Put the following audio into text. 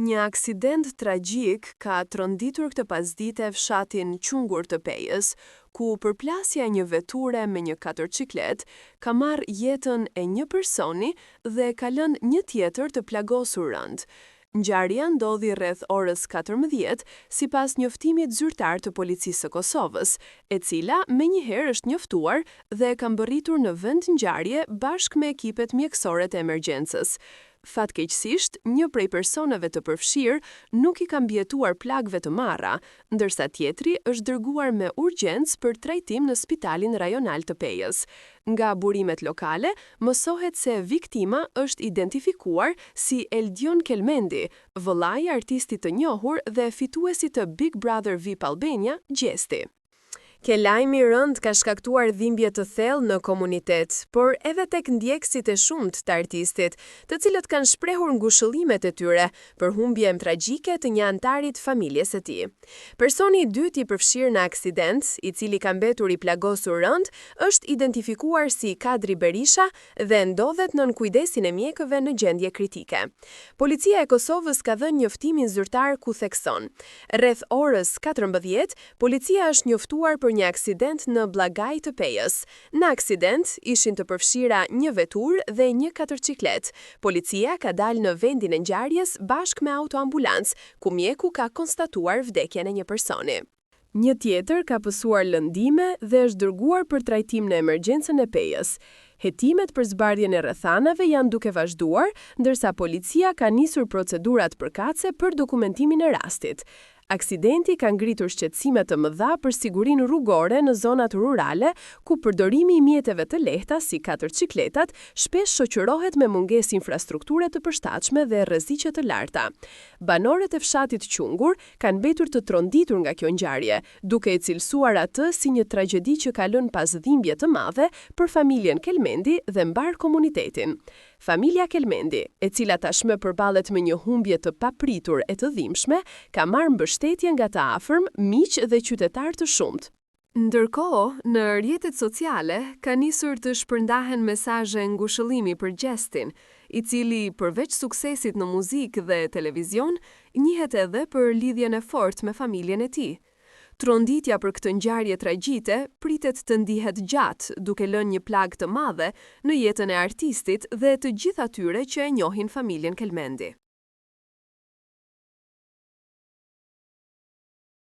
Një aksident tragjik ka tronditur këtë pasdite fshatin Qungur të Pejës, ku përplasja e një veture me një katërciklet ka marrë jetën e një personi dhe ka lënë një tjetër të plagosur rënd. Ngjarja ndodhi rreth orës 14 sipas njoftimit zyrtar të Policisë së Kosovës, e cila menjëherë është njoftuar dhe ka mbërritur në vend ngjarje bashkë me ekipet mjekësore të emergjencës. Fatkeqësisht, një prej personave të përfshirë nuk i ka mbijetuar plagëve të marra, ndërsa tjetri është dërguar me urgjencë për trajtim në Spitalin Rajonal të Pejës. Nga burimet lokale, mësohet se viktima është identifikuar si Eldion Kelmendi, vëllai i artistit të njohur dhe fituesi të Big Brother VIP Albania, Gjesti. Ke lajmi rënd ka shkaktuar dhimbje të thellë në komunitet, por edhe tek ndjekësit e shumt të artistit, të cilët kanë shprehur ngushëllimet e tyre për humbjen tragjike të një antarit familjes së tij. Personi i dytë i përfshirë në aksident, i cili ka mbetur i plagosur rënd, është identifikuar si Kadri Berisha dhe ndodhet nën kujdesin e mjekëve në gjendje kritike. Policia e Kosovës ka dhënë njoftimin zyrtar ku thekson: rreth orës 14, policia është njoftuar për një aksident në Bllagaj të Pejës. Në aksident ishin të përfshira një veturë dhe një katërciklet. Policia ka dalë në vendin e ngjarjes bashkë me autoambulancë, ku mjeku ka konstatuar vdekjen e një personi. Një tjetër ka pësuar lëndime dhe është dërguar për trajtim në emergjencën e Pejës. Hetimet për zbardhjen e rrethanave janë duke vazhduar, ndërsa policia ka nisur procedurat përkatëse për dokumentimin e rastit. Aksidenti ka ngritur shqetësime të mëdha për sigurinë rrugore në zonat rurale, ku përdorimi i mjeteve të lehta si katërcikletat shpesh shoqërohet me mungesë infrastrukture të përshtatshme dhe rreziqe të larta. Banorët e fshatit Qungur kanë mbetur të tronditur nga kjo ngjarje, duke i cilësuar atë si një tragjedi që ka lënë pas dhimbje të madhe për familjen Kelmendi dhe mbar komunitetin. Familja Kelmendi, e cila tashmë përballet me një humbje të papritur e të dhimbshme, ka marrë mbështetje nga të afërm, miq dhe qytetar të shumt. Ndërkohë, në rrjetet sociale ka nisur të shpërndahen mesazhe ngushëllimi për Gjestin, i cili përveç suksesit në muzikë dhe televizion, njihet edhe për lidhjen e fortë me familjen e tij. Tronditja për këtë ngjarje tragjike pritet të ndihet gjatë, duke lënë një plagë të madhe në jetën e artistit dhe të gjithë atyre që e njohin familjen Kelmendi.